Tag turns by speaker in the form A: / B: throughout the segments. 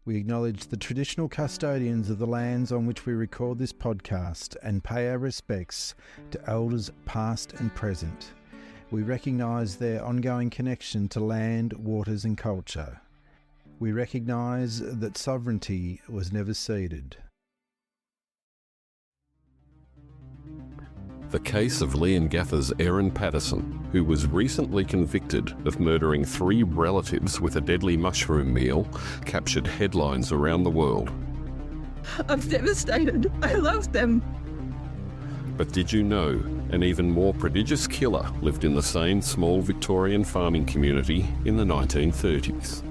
A: We acknowledge the traditional custodians of the lands on which we record this podcast and pay our respects to elders past and present. We recognise their ongoing connection to land, waters and culture. We recognise that sovereignty was never ceded.
B: The case of Leongatha's Erin Patterson, who was recently convicted of murdering 3 relatives with a deadly mushroom meal, captured headlines around the world.
C: I'm devastated. I love them.
B: But did you know an even more prodigious killer lived in the same small Victorian farming community in the 1930s?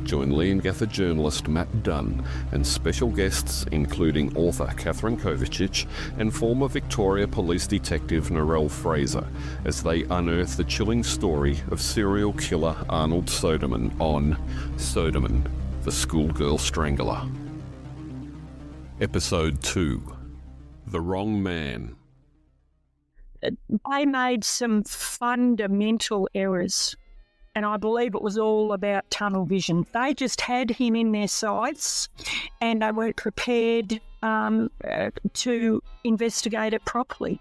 B: Join Leongatha journalist Matt Dunn and special guests including author Katherine Kovacic and former Victoria Police Detective Narelle Fraser as they unearth the chilling story of serial killer Arnold Sodeman on Sodeman, the Schoolgirl Strangler. Episode 2, The Wrong Man.
C: They made some fundamental errors. And I believe it was all about tunnel vision. They just had him in their sights and they weren't prepared to investigate it properly.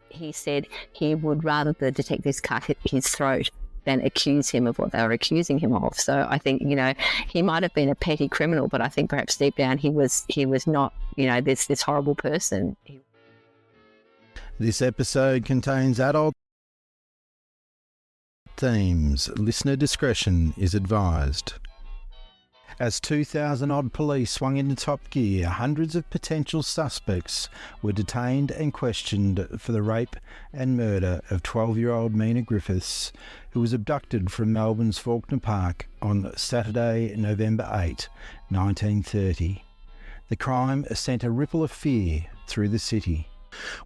D: He said he would rather the detectives cut his throat than accuse him of what they were accusing him of. So I think, he might have been a petty criminal, but I think perhaps deep down he was not, this horrible person.
A: This episode contains adult themes. Listener discretion is advised. As 2,000-odd police swung into top gear, hundreds of potential suspects were detained and questioned for the rape and murder of 12-year-old Mena Griffiths, who was abducted from Melbourne's Fawkner Park on Saturday, November 8, 1930. The crime sent a ripple of fear through the city.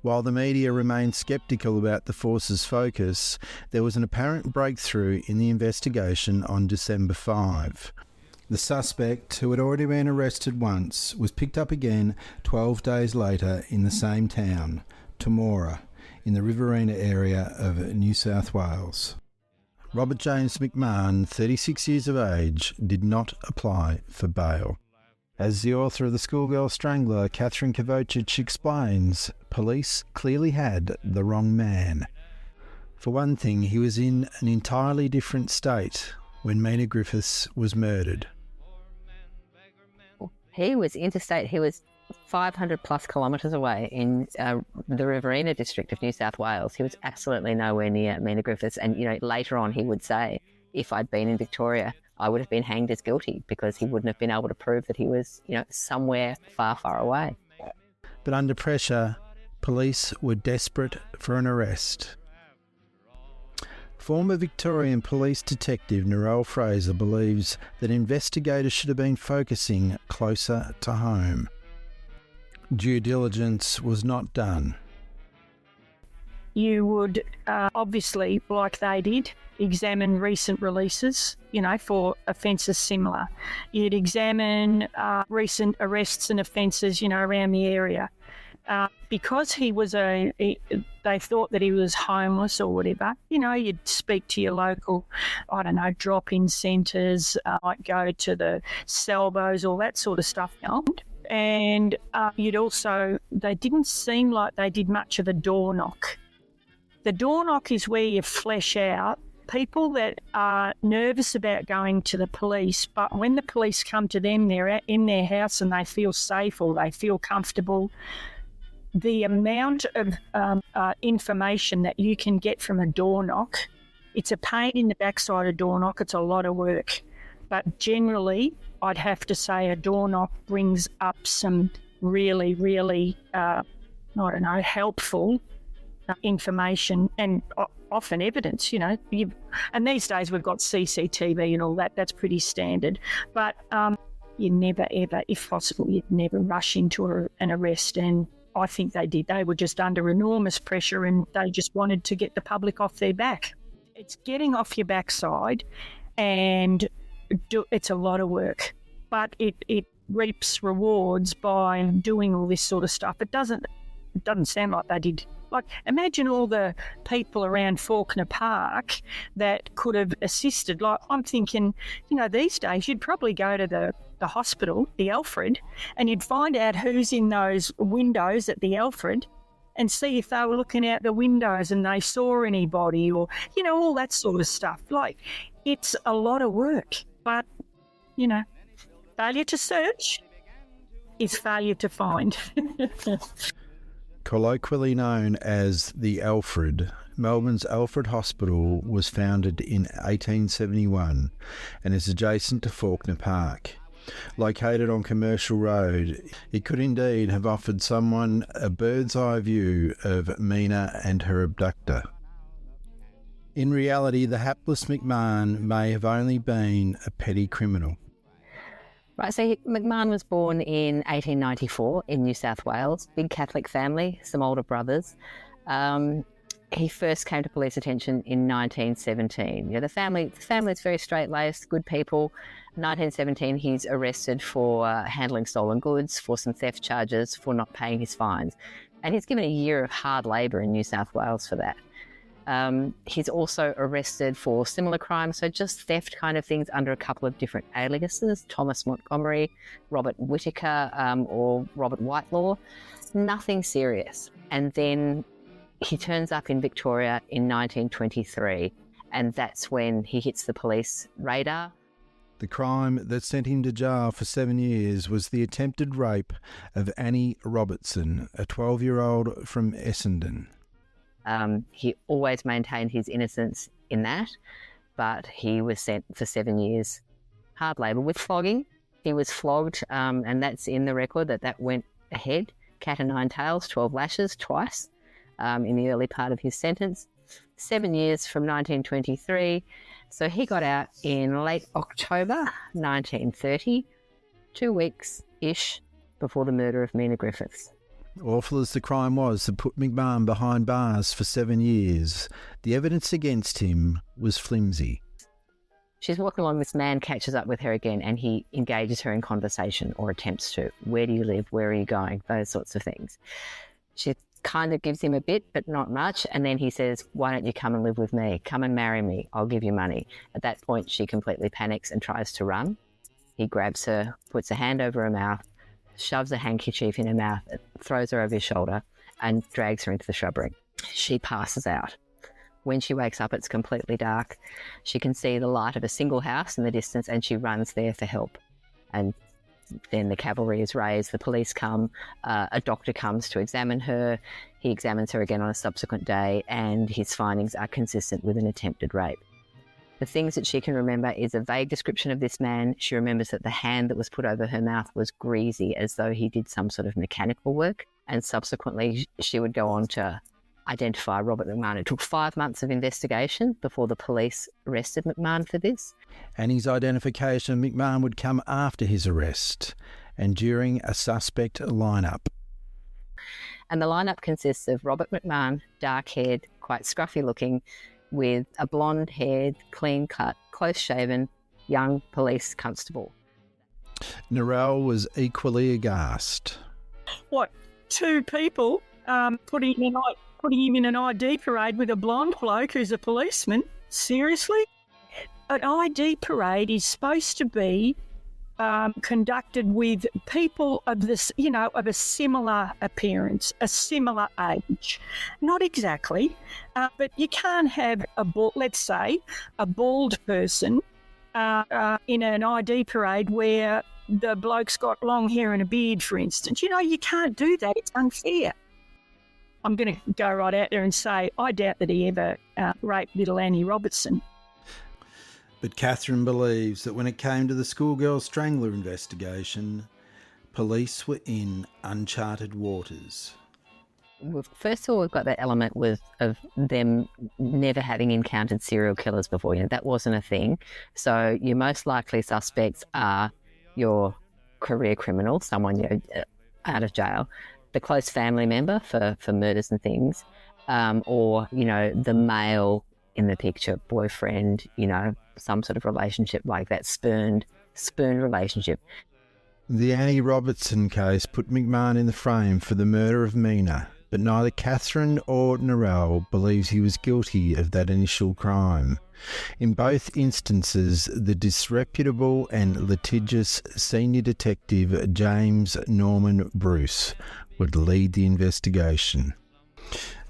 A: While the media remained sceptical about the force's focus, there was an apparent breakthrough in the investigation on December 5. The suspect, who had already been arrested once, was picked up again 12 days later in the same town, Temora, in the Riverina area of New South Wales. Robert James McMahon, 36 years of age, did not apply for bail. As the author of The Schoolgirl Strangler, Katherine Kovacic, explains, police clearly had the wrong man. For one thing, he was in an entirely different state when Mena Griffiths was murdered.
D: He was interstate. He was 500 plus kilometres away in the Riverina district of New South Wales. He was absolutely nowhere near Mena Griffiths. And, later on he would say, if I'd been in Victoria, I would have been hanged as guilty because he wouldn't have been able to prove that he was, somewhere far, far away.
A: But under pressure, police were desperate for an arrest. Former Victorian Police Detective Narelle Fraser believes that investigators should have been focusing closer to home. Due diligence was not done.
C: You would obviously, like they did, examine recent releases, for offences similar. You'd examine recent arrests and offences, around the area. Because he was they thought that he was homeless or whatever, you'd speak to your local, drop-in centres, might go to the Selbos, all that sort of stuff. And they didn't seem like they did much of a door knock. The door knock is where you flesh out people that are nervous about going to the police, but when the police come to them, they're in their house and they feel safe or they feel comfortable. The amount of information that you can get from a door knock, it's a pain in the backside, a door knock, it's a lot of work. But generally, I'd have to say a door knock brings up some really, really, helpful information and often evidence, and these days we've got CCTV and all that, that's pretty standard. But you never, ever, if possible, you'd never rush into an arrest, and I think they did. They were just under enormous pressure and they just wanted to get the public off their back. It's getting off your backside and it's a lot of work, but it reaps rewards by doing all this sort of stuff. It doesn't sound like they did Like, imagine all the people around Fawkner Park that could have assisted. Like, I'm thinking, these days you'd probably go to the hospital, the Alfred, and you'd find out who's in those windows at the Alfred and see if they were looking out the windows and they saw anybody or, all that sort of stuff. Like, it's a lot of work, but, failure to search is failure to find.
A: Colloquially known as the Alfred, Melbourne's Alfred Hospital was founded in 1871 and is adjacent to Fawkner Park. Located on Commercial Road, it could indeed have offered someone a bird's eye view of Mena and her abductor. In reality, the hapless McMahon may have only been a petty criminal.
D: Right, so McMahon was born in 1894 in New South Wales. Big Catholic family, some older brothers. He first came to police attention in 1917. The family is very straight-laced, good people. 1917, he's arrested for handling stolen goods, for some theft charges, for not paying his fines. And he's given a year of hard labour in New South Wales for that. He's also arrested for similar crimes, so just theft kind of things under a couple of different aliases, Thomas Montgomery, Robert Whittaker, or Robert Whitelaw. Nothing serious. And then he turns up in Victoria in 1923, and that's when he hits the police radar.
A: The crime that sent him to jail for 7 years was the attempted rape of Annie Robertson, a 12-year-old from Essendon.
D: He always maintained his innocence in that, but he was sent for 7 years hard labour with flogging. He was flogged, and that's in the record that went ahead. Cat o' nine tails, 12 lashes twice in the early part of his sentence. 7 years from 1923. So he got out in late October 1930, 2 weeks-ish before the murder of Mena Griffiths.
A: Awful as the crime was that put McMahon behind bars for 7 years, the evidence against him was flimsy.
D: She's walking along, this man catches up with her again and he engages her in conversation, or attempts to. Where do you live? Where are you going? Those sorts of things. She kind of gives him a bit, but not much. And then he says, why don't you come and live with me? Come and marry me. I'll give you money. At that point, she completely panics and tries to run. He grabs her, puts a hand over her mouth, shoves a handkerchief in her mouth, throws her over his shoulder and drags her into the shrubbery. She passes out. When she wakes up, it's completely dark. She can see the light of a single house in the distance and she runs there for help. And then the cavalry is raised, the police come, a doctor comes to examine her. He examines her again on a subsequent day and his findings are consistent with an attempted rape. The things that she can remember is a vague description of this man. She remembers that the hand that was put over her mouth was greasy, as though he did some sort of mechanical work. And subsequently, she would go on to identify Robert McMahon. It took 5 months of investigation before the police arrested McMahon for this.
A: And his identification of McMahon would come after his arrest and during a suspect lineup.
D: And the lineup consists of Robert McMahon, dark-haired, quite scruffy-looking, with a blonde-haired, clean-cut, close-shaven, young police constable.
A: Narelle was equally aghast.
C: What, 2 people putting him in an ID parade with a blonde bloke who's a policeman? Seriously? An ID parade is supposed to be conducted with people of this, of a similar appearance, a similar age. Not exactly, but you can't have let's say, a bald person in an ID parade where the bloke's got long hair and a beard, for instance. You can't do that. It's unfair. I'm going to go right out there and say I doubt that he ever raped little Annie Robertson.
A: But Katherine believes that when it came to the schoolgirl strangler investigation, police were in uncharted waters.
D: First of all, we've got that element of them never having encountered serial killers before. That wasn't a thing. So your most likely suspects are your career criminal, someone out of jail, the close family member for murders and things, or, the male in the picture, boyfriend, some sort of relationship like that, spurned relationship.
A: The Annie Robertson case put McMahon in the frame for the murder of Mena, but neither Katherine or Narelle believes he was guilty of that initial crime. In both instances, the disreputable and litigious senior detective James Norman Bruce would lead the investigation.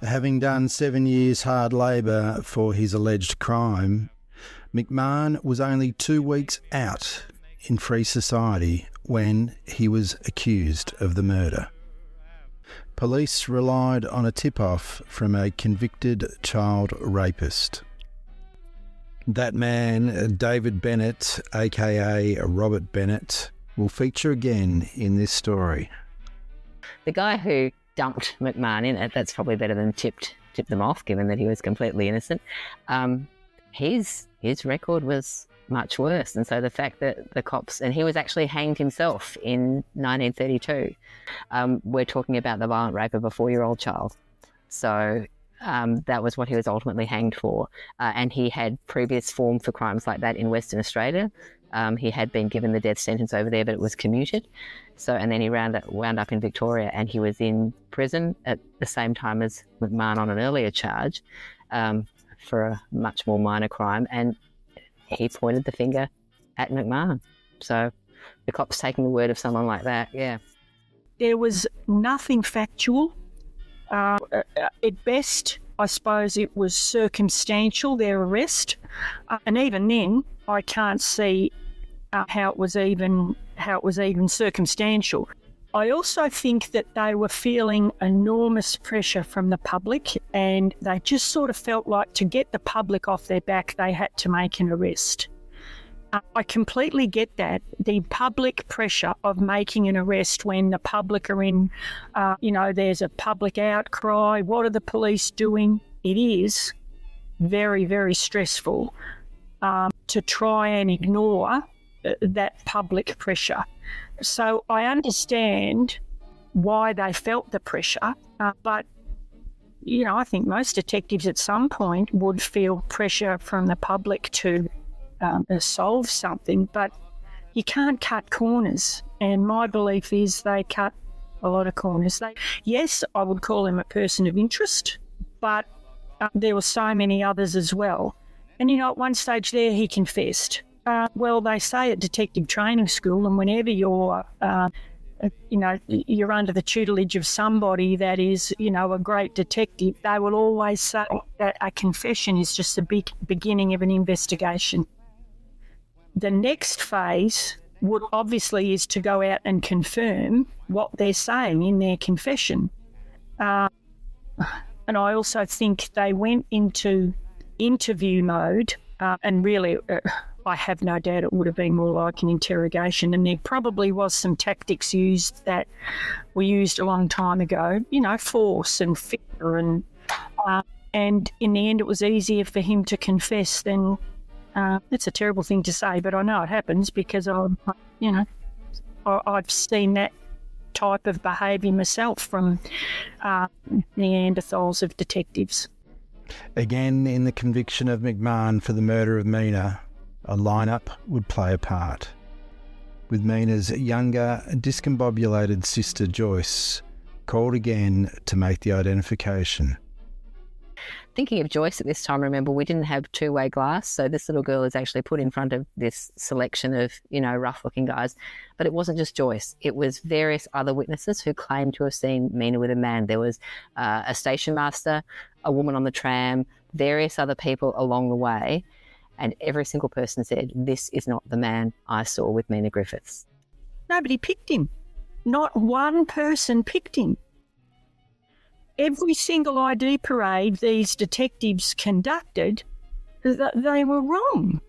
A: Having done 7 years hard labour for his alleged crime, McMahon was only 2 weeks out in free society when he was accused of the murder. Police relied on a tip-off from a convicted child rapist. That man, David Bennett, aka Robert Bennett, will feature again in this story.
D: The guy who dumped McMahon in it, that's probably better than tipped them off, given that he was completely innocent. His record was much worse. And so the fact that the cops, and he was actually hanged himself in 1932. We're talking about the violent rape of a 4-year-old child. So that was what he was ultimately hanged for. And he had previous form for crimes like that in Western Australia. He had been given the death sentence over there, but it was commuted. So, and then he wound up in Victoria, and he was in prison at the same time as McMahon on an earlier charge for a much more minor crime. And he pointed the finger at McMahon. So the cops taking the word of someone like that, yeah.
C: There was nothing factual. At best, I suppose it was circumstantial, their arrest. And even then, I can't see how it was even circumstantial. I also think that they were feeling enormous pressure from the public, and they just sort of felt like to get the public off their back, they had to make an arrest. I completely get that, the public pressure of making an arrest when the public are in, there's a public outcry. What are the police doing? It is very, very stressful to try and ignore that public pressure. So I understand why they felt the pressure, but, I think most detectives at some point would feel pressure from the public to solve something, but you can't cut corners. And my belief is they cut a lot of corners. Yes, I would call him a person of interest, but there were so many others as well. And, at one stage there he confessed. Well, they say at detective training school, and whenever you're, you're under the tutelage of somebody that is, a great detective, they will always say that a confession is just the beginning of an investigation. The next phase would obviously is to go out and confirm what they're saying in their confession. And I also think they went into interview mode, and really... I have no doubt it would have been more like an interrogation, and there probably was some tactics used that were used a long time ago, force and fear, and in the end it was easier for him to confess than, it's a terrible thing to say, but I know it happens because I've seen that type of behaviour myself from Neanderthals of detectives.
A: Again, in the conviction of McMahon for the murder of Mena, a lineup would play a part, with Mena's younger, discombobulated sister Joyce called again to make the identification.
D: Thinking of Joyce at this time, remember, we didn't have two-way glass, so this little girl is actually put in front of this selection of, rough-looking guys. But it wasn't just Joyce. It was various other witnesses who claimed to have seen Mena with a man. There was a station master, a woman on the tram, various other people along the way. And every single person said, this is not the man I saw with Mena Griffiths.
C: Nobody picked him. Not one person picked him. Every single ID parade these detectives conducted, they were wrong.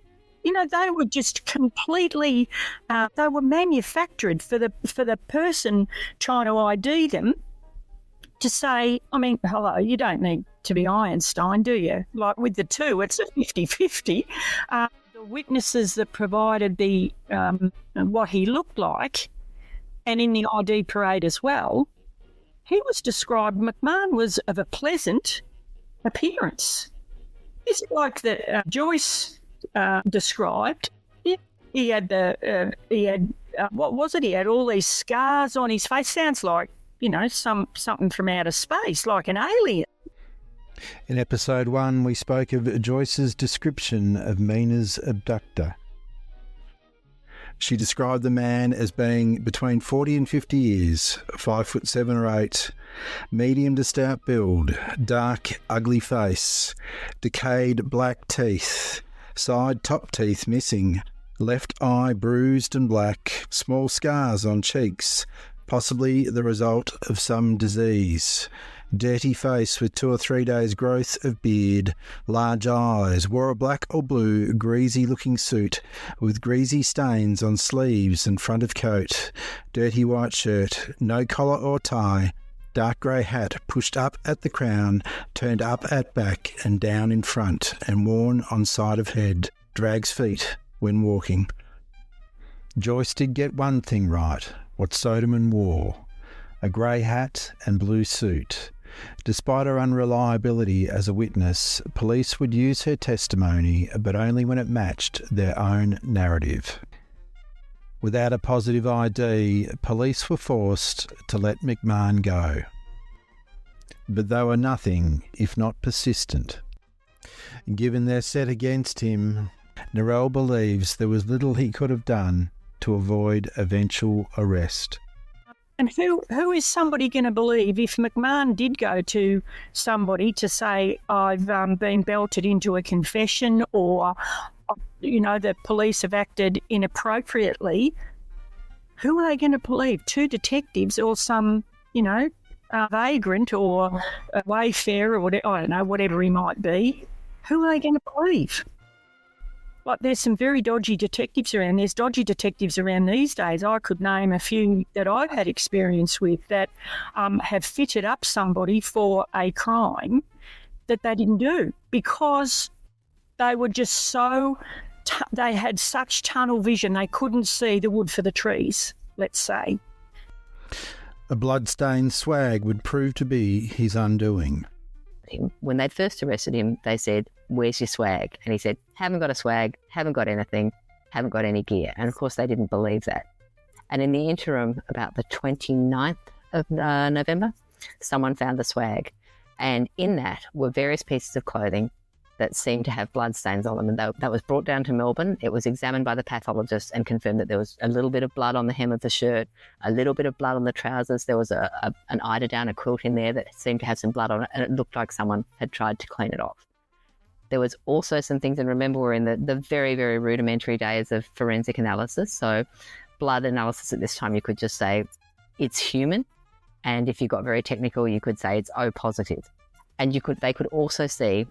C: They were just completely, they were manufactured for the person trying to ID them to say, hello, you don't need to be Einstein, do you? Like with the two, it's a 50-50. The witnesses that provided the what he looked like, and in the ID parade as well, he was described, McMahon was of a pleasant appearance. It's like that Joyce described. He had what was it? He had all these scars on his face. Sounds like something from outer space, like an alien.
A: In episode 1, we spoke of Joyce's description of Mena's abductor. She described the man as being between 40 and 50 years, 5'7" or 8, medium to stout build, dark, ugly face, decayed black teeth, side top teeth missing, left eye bruised and black, small scars on cheeks, possibly the result of some disease. Dirty face with 2 or 3 days' growth of beard, large eyes, wore a black or blue greasy-looking suit with greasy stains on sleeves and front of coat, dirty white shirt, no collar or tie, dark grey hat pushed up at the crown, turned up at back and down in front and worn on side of head, drags feet when walking. Joyce did get one thing right, what Sodeman wore, a grey hat and blue suit. Despite her unreliability as a witness, police would use her testimony, but only when it matched their own narrative. Without a positive ID, police were forced to let McMahon go. But they were nothing if not persistent. Given their set against him, Narelle believes there was little he could have done to avoid eventual arrest.
C: And who is somebody going to believe if McMahon did go to somebody to say, I've been belted into a confession, or, the police have acted inappropriately? Who are they going to believe? 2 detectives or some, vagrant or a wayfarer or whatever, I don't know, whatever he might be? Who are they going to believe? Like, there's some very dodgy detectives around. There's dodgy detectives around these days. I could name a few that I've had experience with that have fitted up somebody for a crime that they didn't do because they were just so... they had such tunnel vision they couldn't see the wood for the trees, let's say.
A: A bloodstained swag would prove to be his undoing.
D: When they first arrested him, they said, "Where's your swag?" And he said, "Haven't got a swag, haven't got anything, haven't got any gear." And of course, they didn't believe that. And in the interim, about the 29th of November, someone found the swag. And in that were various pieces of clothing that seemed to have blood stains on them. And that was brought down to Melbourne. It was examined by the pathologist and confirmed that there was a little bit of blood on the hem of the shirt, a little bit of blood on the trousers. There was an eiderdown, a quilt in there that seemed to have some blood on it, and it looked like someone had tried to clean it off. There was also some things, and remember, we're in the very, very rudimentary days of forensic analysis. So blood analysis at this time, you could just say it's human. And if you got very technical, you could say it's O positive. And they could also see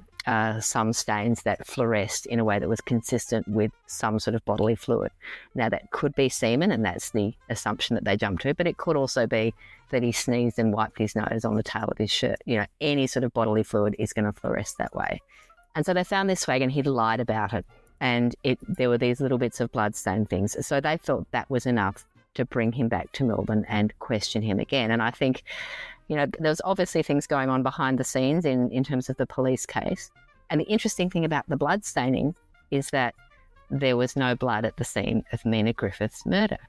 D: some stains that fluoresced in a way that was consistent with some sort of bodily fluid. Now, that could be semen, and that's the assumption that they jumped to, but it could also be that he sneezed and wiped his nose on the tail of his shirt. Any sort of bodily fluid is going to fluoresce that way. And so they found this swag, and he'd lied about it, and there were these little bits of blood-stained things. So they felt that was enough to bring him back to Melbourne and question him again. And I think, there was obviously things going on behind the scenes in terms of the police case. And the interesting thing about the blood staining is that there was no blood at the scene of Mena Griffiths' murder.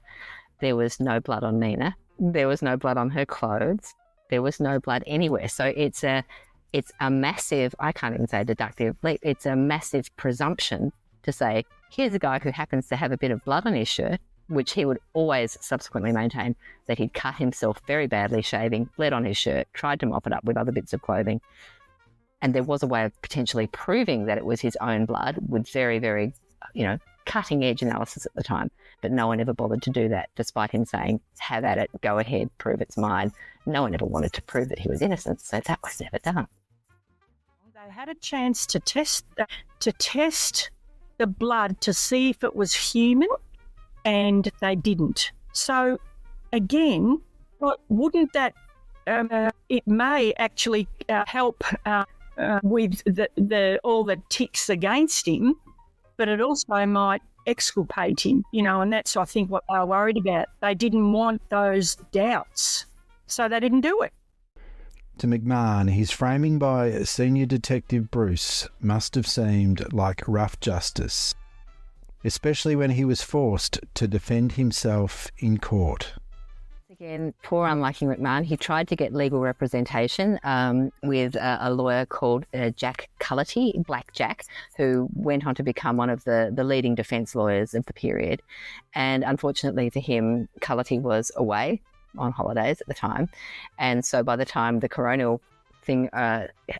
D: There was no blood on Mena. There was no blood on her clothes. There was no blood anywhere. So it's a massive, I can't even say deductive leap, it's a massive presumption to say, here's a guy who happens to have a bit of blood on his shirt, which he would always subsequently maintain that he'd cut himself very badly shaving, bled on his shirt, tried to mop it up with other bits of clothing. And there was a way of potentially proving that it was his own blood with very, very, cutting edge analysis at the time. But no one ever bothered to do that, despite him saying, have at it, go ahead, prove it's mine. No one ever wanted to prove that he was innocent, so that was never done.
C: They had a chance to test the blood to see if it was human, and they didn't. So, again, wouldn't that it may actually help with all the ticks against him, but it also might exculpate him, and that's, I think, what they were worried about. They didn't want those doubts, so they didn't do it.
A: To McMahon, his framing by Senior Detective Bruce must have seemed like rough justice, especially when he was forced to defend himself in court.
D: Again, poor unlucky McMahon. He tried to get legal representation with a lawyer called Jack Cullity, Black Jack, who went on to become one of the leading defence lawyers of the period. And unfortunately for him, Cullity was away on holidays at the time. And so by the time the coronial thing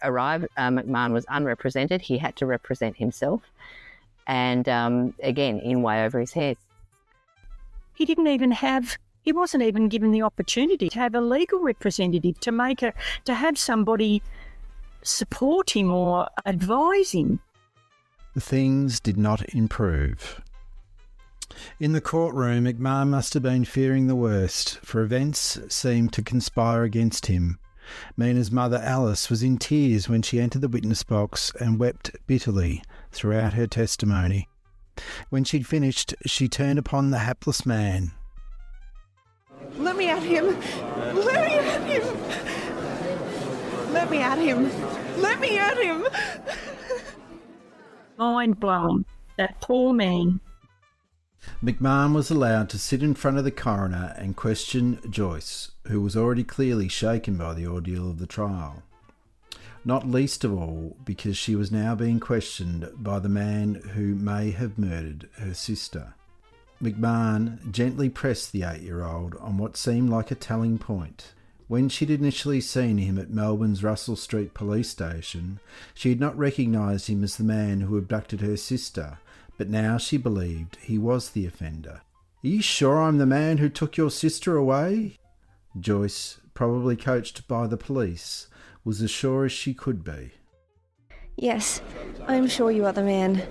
D: arrived, McMahon was unrepresented. He had to represent himself. And again, in way over his head.
C: He wasn't even given the opportunity to have a legal representative, to have somebody support him or advise him.
A: Things did not improve. In the courtroom, McMahon must have been fearing the worst, for events seemed to conspire against him. Mena's mother, Alice, was in tears when she entered the witness box and wept bitterly throughout her testimony. When she'd finished, she turned upon the hapless man.
E: Let me at him! Let me at him! Let me at him! Let me at him!
C: Mind blown. That poor man.
A: McMahon was allowed to sit in front of the coroner and question Joyce, who was already clearly shaken by the ordeal of the trial. Not least of all because she was now being questioned by the man who may have murdered her sister. McMahon gently pressed the 8-year-old on what seemed like a telling point. When she'd initially seen him at Melbourne's Russell Street police station, she had not recognised him as the man who abducted her sister, but now she believed he was the offender. "Are you sure I'm the man who took your sister away?" Joyce, probably coached by the police, was as sure as she could be.
E: Yes, I'm sure you are the man.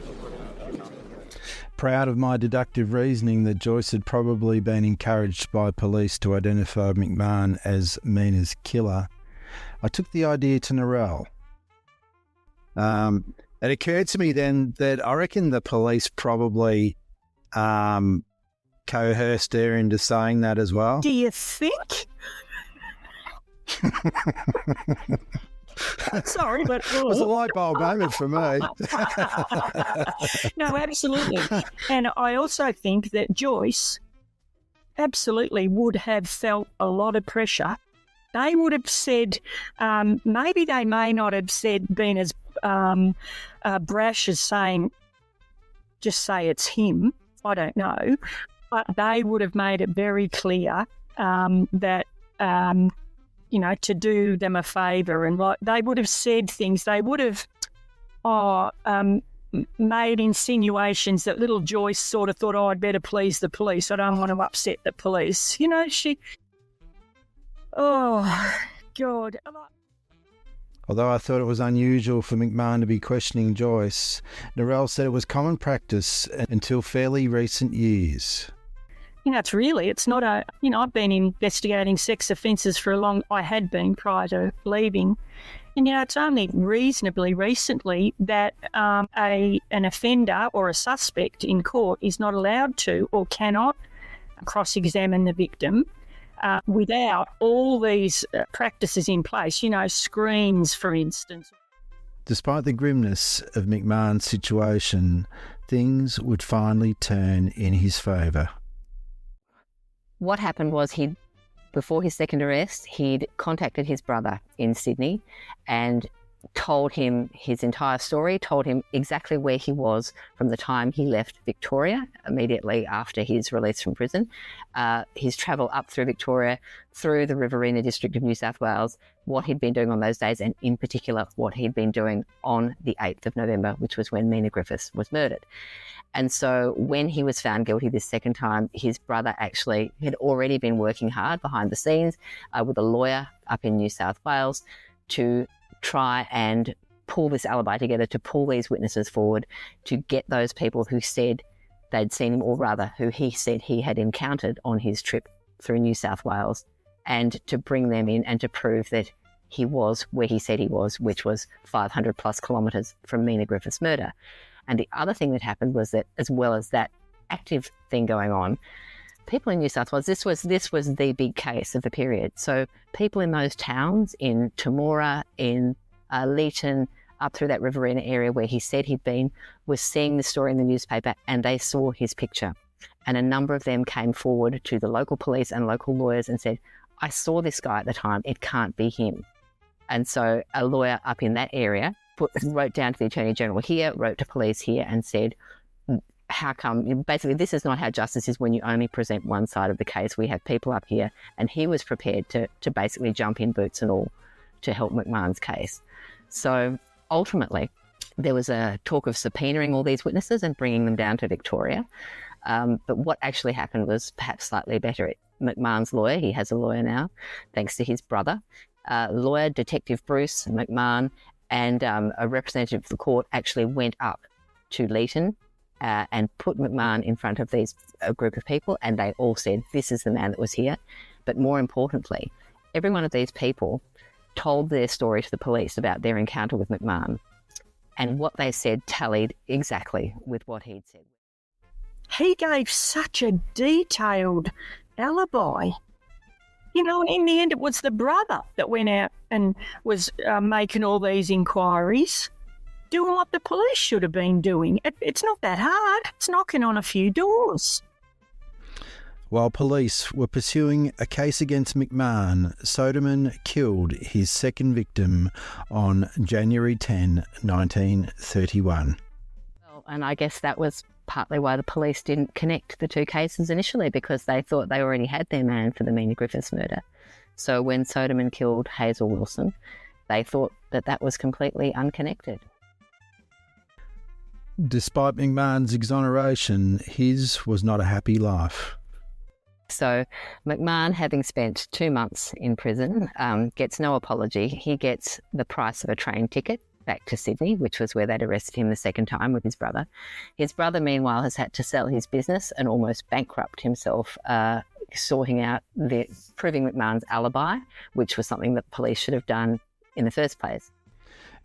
A: Proud of my deductive reasoning that Joyce had probably been encouraged by police to identify McMahon as Mena's killer, I took the idea to Narelle. It occurred to me then that I reckon the police probably coerced her into saying that as well.
C: Do you think? Sorry, but...
A: It was a light bulb moment for me.
C: No, absolutely. And I also think that Joyce absolutely would have felt a lot of pressure. They would have said, maybe they may not have been as brash as saying, just say it's him. I don't know. But they would have made it very clear that... to do them a favour, and like they would have said things. They would have made insinuations that little Joyce sort of thought, "Oh, I'd better please the police. I don't want to upset the police." Oh God.
A: Although I thought it was unusual for McMahon to be questioning Joyce, Narelle said it was common practice until fairly recent years.
C: It's not I've been investigating sex offences I had been prior to leaving. And, it's only reasonably recently that an offender or a suspect in court is not allowed to or cannot cross-examine the victim without all these practices in place, screens, for instance.
A: Despite the grimness of McMahon's situation, things would finally turn in his favour.
D: What happened was before his second arrest, he'd contacted his brother in Sydney and told him his entire story, told him exactly where he was from the time he left Victoria immediately after his release from prison, his travel up through Victoria, through the Riverina district of New South Wales, what he'd been doing on those days, and in particular what he'd been doing on the 8th of November, which was when Mena Griffiths was murdered. And so when he was found guilty this second time, his brother actually had already been working hard behind the scenes with a lawyer up in New South Wales to try and pull this alibi together, to pull these witnesses forward, to get those people who said they'd seen him, or rather who he said he had encountered on his trip through New South Wales, and to bring them in and to prove that he was where he said he was, which was 500 plus kilometres from Mena Griffiths' murder. And the other thing that happened was that, as well as that active thing going on, people in New South Wales, this was the big case of the period. So people in those towns, in Temora, in Leeton, up through that Riverina area where he said he'd been, were seeing the story in the newspaper, and they saw his picture. And a number of them came forward to the local police and local lawyers and said, I saw this guy at the time, it can't be him. And so a lawyer up in that area wrote down to the Attorney General here, wrote to police here and said, how come, basically this is not how justice is when you only present one side of the case. We have people up here. And he was prepared to basically jump in boots and all to help McMahon's case. So ultimately, there was a talk of subpoenaing all these witnesses and bringing them down to Victoria. But what actually happened was perhaps slightly better. McMahon's lawyer, he has a lawyer now, thanks to his brother, lawyer, Detective Bruce McMahon, and a representative of the court actually went up to Leeton and put McMahon in front of a group of people, and they all said, this is the man that was here. But more importantly, every one of these people told their story to the police about their encounter with McMahon, and what they said tallied exactly with what he'd said.
C: He gave such a detailed alibi. You know, and in the end, it was the brother that went out and was making all these inquiries, doing what the police should have been doing. It's not that hard. It's knocking on a few doors.
A: While police were pursuing a case against McMahon, Sodeman killed his second victim on January 10, 1931.
D: Well, and I guess that was partly why the police didn't connect the two cases initially, because they thought they already had their man for the Mena Griffiths murder. So when Sodeman killed Hazel Wilson, they thought that was completely unconnected.
A: Despite McMahon's exoneration, his was not a happy life.
D: So McMahon, having spent 2 months in prison, gets no apology. He gets the price of a train ticket back to Sydney, which was where they'd arrested him the second time with his brother. His brother, meanwhile, has had to sell his business and almost bankrupt himself, sorting out proving McMahon's alibi, which was something that the police should have done in the first place.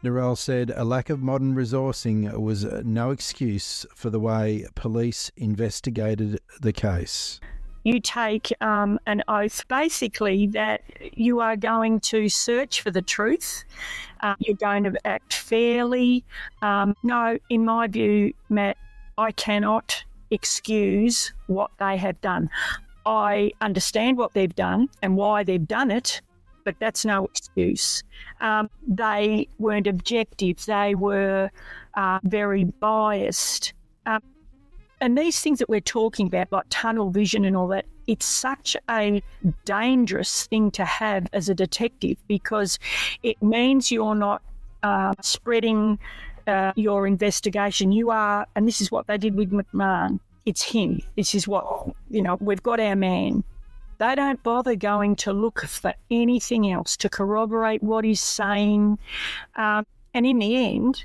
A: Narelle said a lack of modern resourcing was no excuse for the way police investigated the case.
C: You take an oath, basically, that you are going to search for the truth. You're going to act fairly. No, in my view, Matt, I cannot excuse what they have done. I understand what they've done and why they've done it, but that's no excuse. They weren't objective. They were very biased. And these things that we're talking about, like tunnel vision and all that, it's such a dangerous thing to have as a detective, because it means you're not spreading your investigation. You are, and this is what they did with McMahon. It's him. This is what, we've got our man. They don't bother going to look for anything else to corroborate what he's saying. And in the end,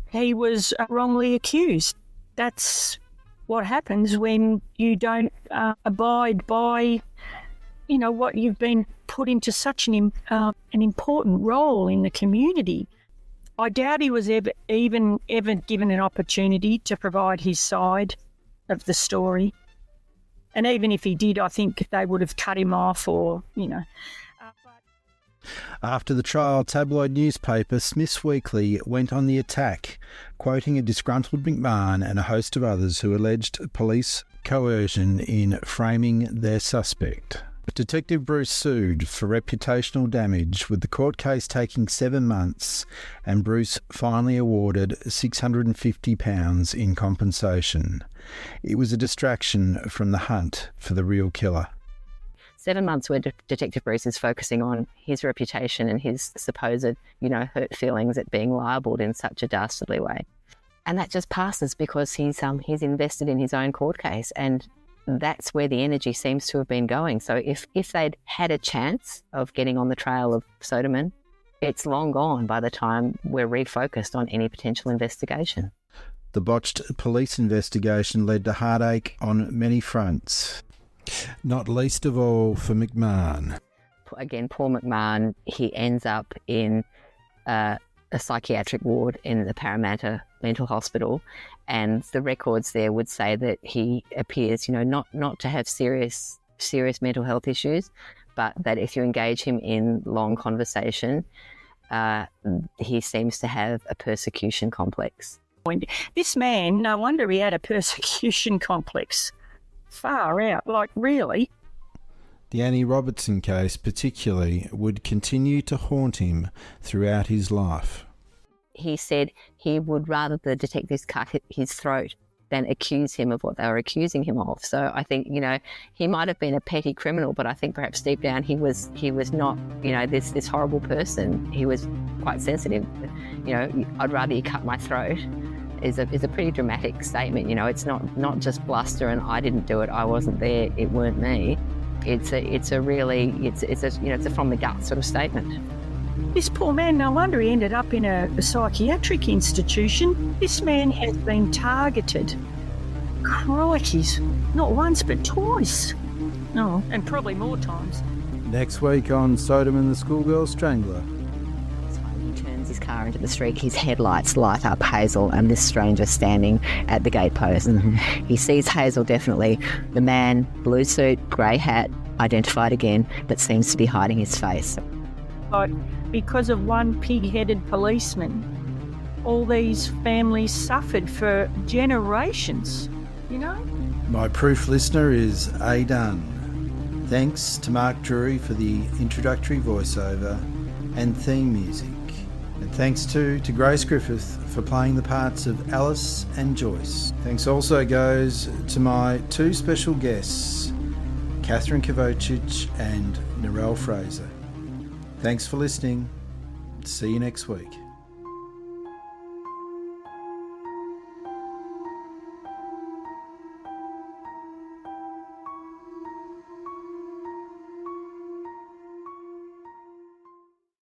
C: he was wrongly accused. That's what happens when you don't abide by, what you've been put into such an important role in the community. I doubt he was ever given an opportunity to provide his side of the story. And even if he did, I think they would have cut him off
A: After the trial, tabloid newspaper Smith's Weekly went on the attack, quoting a disgruntled McMahon and a host of others who alleged police coercion in framing their suspect. Detective Bruce sued for reputational damage, with the court case taking 7 months, and Bruce finally awarded £650 in compensation. It was a distraction from the hunt for the real killer.
D: 7 months where Detective Bruce is focusing on his reputation and his supposed, hurt feelings at being libelled in such a dastardly way. And that just passes because he's invested in his own court case, and that's where the energy seems to have been going. So if they'd had a chance of getting on the trail of Sodeman, it's long gone by the time we're refocused on any potential investigation.
A: The botched police investigation led to heartache on many fronts, not least of all for McMahon.
D: Again, poor McMahon, he ends up in a psychiatric ward in the Parramatta Mental Hospital, and the records there would say that he appears, not to have serious mental health issues, but that if you engage him in long conversation, he seems to have a persecution complex.
C: This man, no wonder he had a persecution complex. Far out. Like, really?
A: The Annie Robertson case particularly would continue to haunt him throughout his life.
D: He said he would rather the detectives cut his throat than accuse him of what they were accusing him of. So I think, he might have been a petty criminal, but I think perhaps deep down he was not, this horrible person. He was quite sensitive. I'd rather you cut my throat is a pretty dramatic statement. It's not just bluster and I didn't do it, I wasn't there, it weren't me. It's a from the gut sort of statement.
C: This poor man, no wonder he ended up in a psychiatric institution. This man has been targeted. Crikeys. Not once, but twice. Oh, and probably more times.
A: Next week on Sodeman the Schoolgirl Strangler.
D: He turns his car into the street. His headlights light up Hazel and this stranger standing at the gatepost. He sees Hazel definitely. The man, blue suit, grey hat, identified again, but seems to be hiding his face.
C: Like, because of one pig-headed policeman, all these families suffered for generations,
A: My proof listener is A. Dunn. Thanks to Mark Drury for the introductory voiceover and theme music. And thanks to Grace Griffith for playing the parts of Alice and Joyce. Thanks also goes to my two special guests, Katherine Kovacic and Narelle Fraser. Thanks for listening. See you next week.